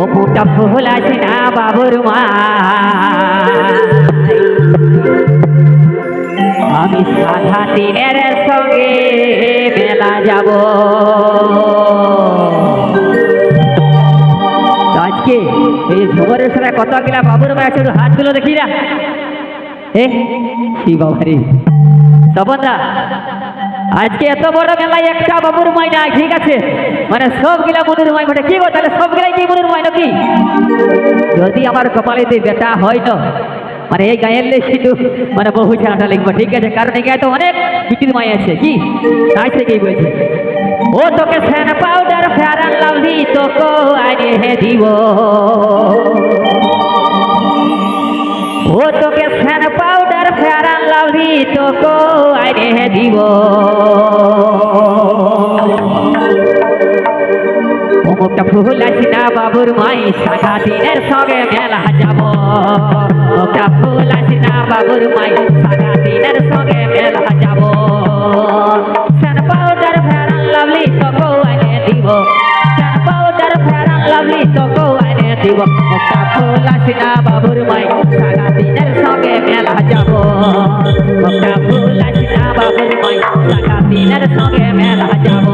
ও মুখটা ফুল আছে না বাবুর মা, আমি সাধা দিনের সঙ্গে মেলা যাব। আজকে এই ঝুমরের সঙ্গে কত গেলা বাবুর মা আছে, হাতগুলো দেখি না। কি বাবারি তপনদা, আজকে এত বড় মেলায় একটা বাবুর মাই নাই, ঠিক আছে, মানে সবগুলা মনুর মাই বটে। কি গো, তাহলে সবগুলাই কি মনুর মাই নাকি? যদি আমার কপালেতে বেটা হয় না, মানে এই গায়ের কিন্তু মানে বহু ছাড়াটা লিখবো, ঠিক আছে, কারণ এই গায়ে তো অনেক বিটির মাই আছে। কি তাই থেকেই বলছে, ও তোকে স্যান পাউডার ফেয়ার অ্যান্ড লাভলি তোকে আগে হে দিব, ও তোকে স্যান পাউডার ফেয়ার অ্যান্ড লাভলি তোকে আগে হে দিব। মুখটা ফুল আছে না বাবুর মাই, সাদা দিনের সঙ্গে মেলা যাব। মুখটা ফুল আছে না বাবুর মাই, সাদা দিনের সঙ্গে মেলা যাব। স্যান পাউডার ফেয়ার অ্যান্ড লাভলি তোকে আগে দিব, স্যান পাউডার ফেয়ার অ্যান্ড লাভলি তোকে আগে দিব। মুখটা ফুল আছে না বাবুর মাই, সাদা দিনের সঙ্গে মেলা যাব। মুখটা ফুল আছে না বাবুর মাই, সাদা দিনের সঙ্গে মেলা যাব।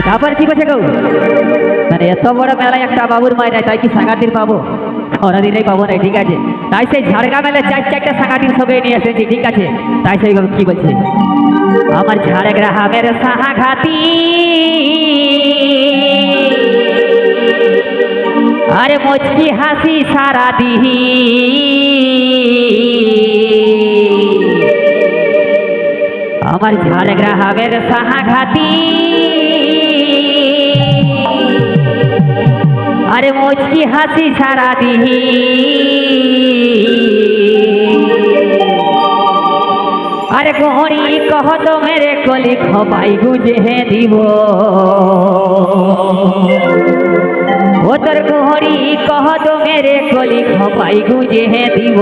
তারপরে কি করছে গো, মানে এত বড় মেলায় একটা বাবুর মায়ের, তাই কি সাঙ্গাতির পাবো? অনাদিনেই পাবো না, ঠিক আছে। তাই সেই ঝাড়গা মেলায় চারটা সাঙ্গাতির সবে নিয়ে এসেছি, ঠিক আছে। তাই সেই কি বলছে, আমার ঝাড়গ্রা হামের সাহাঘাতি, আরে মুচকি হাসি সারা দিহি, আমার ঝাড়গ্রা হামের সাহাঘাতি, আরে মুচকি হাসি সারা দিহি। আরে গোহরি কহ তো মেরে কলি খপাই গুজে হে দিব, ও তোর গোহরি কহ তো মেরে কলি খপাই গুজে হে দিব।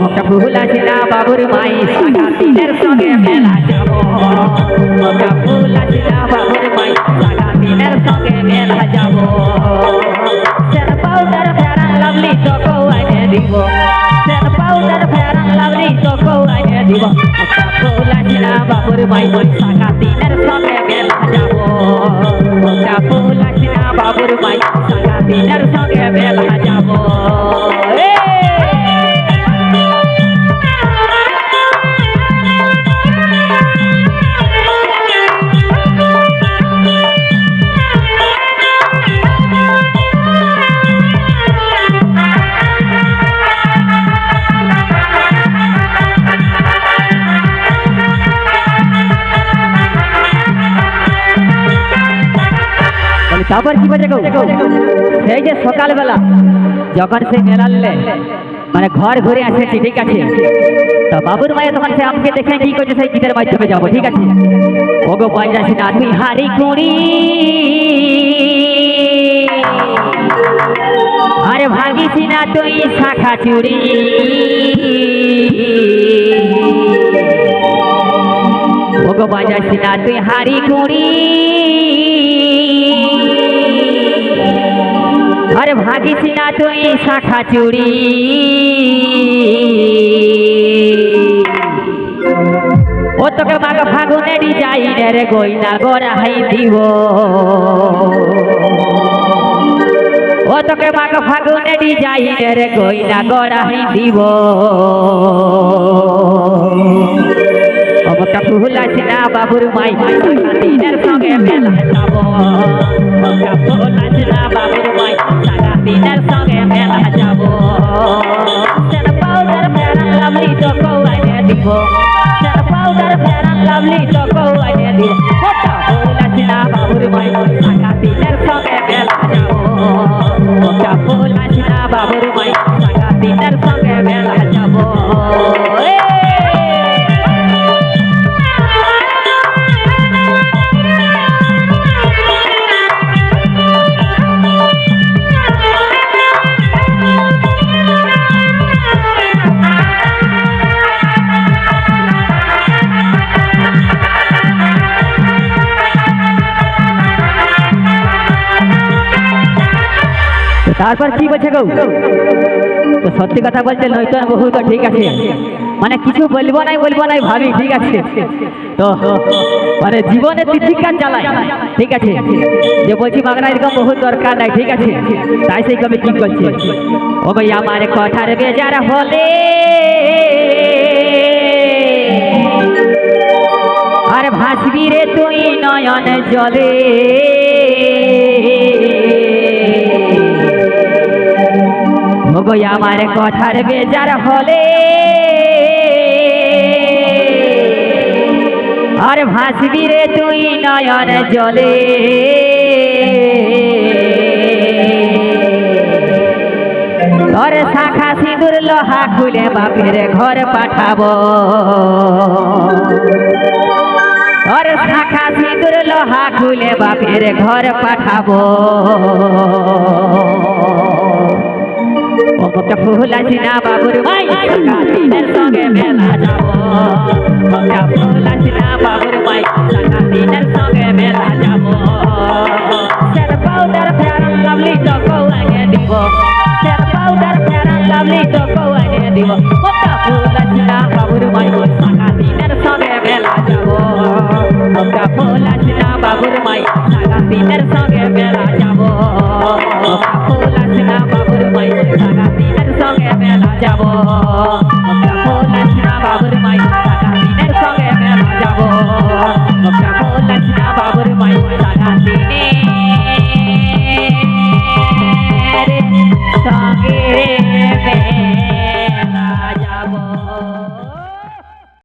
মুখটা ফুল আছে না বাবুর মাই, সাদা দিনের সঙ্গে মেলা যাব। মুখটা ফুল আছে না বাবুর মাই, সাদা দিনের সঙ্গে মেলা যাব। স্যান পাউডার ফেয়ার অ্যান্ড লাভলি তোকে আগে দিব, স্যান পাউডার ফেয়ার অ্যান্ড লাভলি তোকে আগে দিব। মুখটা ফুল আছে না বাবুর মাই, সাদা দিনের সঙ্গে মেলা যাব। মুখটা ফুল আছে না বাবুর মাই, সাদা দিনের সঙ্গে মেলা যাব। তারপর কি বলছে, সেই যে সকালবেলা যখন সে মেলালে মানে ঘর ঘুরে আসেছি, ঠিক আছে, তো বাবুর মায়ের তখন সে আমাকে দেখে কি করছে, সেই গীতের মাধ্যমে যাবো, ঠিক আছে। ওগো বাজাসি না তুই হারি কুড়ি, আরে ভাগিসি না তুই শাখা চুরি, ওগো বাজাসি না তুই হারি কুড়ি, আরে ভাগিস না তুই শাখা চুরি। ও তোকে মাগ ফাগুনে ডিজাইনের গয়না গড়াই দিব, ও তোকে মাগ ফাগুনে ডিজাইনের গয়না গড়াই দিব। মুখটা ফুল আছে না বাবুর মাই, সাদা দিনের সঙ্গে মেলা যাব। মুখটা ফুল আছে না বাবুর মাই, সাদা দিনের সঙ্গে মেলা যাব। স্যান পাউডার ফেয়ার অ্যান্ড লাভলি তোকে আগে দিব, স্যান পাউডার ফেয়ার অ্যান্ড লাভলি তোকে আগে দিব। মুখটা ফুল আছে না বাবুর মাই, সাগাতিনের সঙ্গে মেলা যাব ওটা ফুল আছে না বাবুর মাই সাগাতিনের সঙ্গে মেলা যাব তারপর কি বলছে গো তো সত্যি কথা বলতে নয়তন বহু তো ঠিক আছে মানে কিছু বলবো নাই ভাবি ঠিক আছে তো মানে জীবনে তিতিকার জ্বালায় ঠিক আছে যে বলছি বাংলা এরকম বহু দরকার নাই ঠিক আছে তাই সেই কবি কি করছে ও ভাই আমার কথার বেজার হলে আর ভাসবি রে তুই নয়ন জলে ওগো আমার কথার বেজার হলে আর ভাসবি রে তুই নয়ন জলে তোর শাখা সিঁদুর লোহা খুলে বাপের ঘর পাঠাবো তোর শাখা সিঁদুর লোহা খুলে বাপের ঘর পাঠাবো ওটা ফুল আছে না বাবুর মাই সাগাতিনের সঙ্গে মেলা যাব ওটা ফুল আছে না বাবুর মাই সাগাতিনের সঙ্গে মেলা যাব সের পাউডার ফেয়ার লাভলি তো কৌয়াকে দিব সের পাউডার ফেয়ার লাভলি তো কৌয়াকে দিব ওটা ফুল আছে না বাবুর মাই সাগাতিনের সঙ্গে মেলা যাব ওটা ফুল আছে না বাবুর মাই সাগাতিনের সঙ্গে মেলা যাব ওটা ফুল আছে না বাবুর মাই সাগাতিনের সঙ্গে মেলা যাব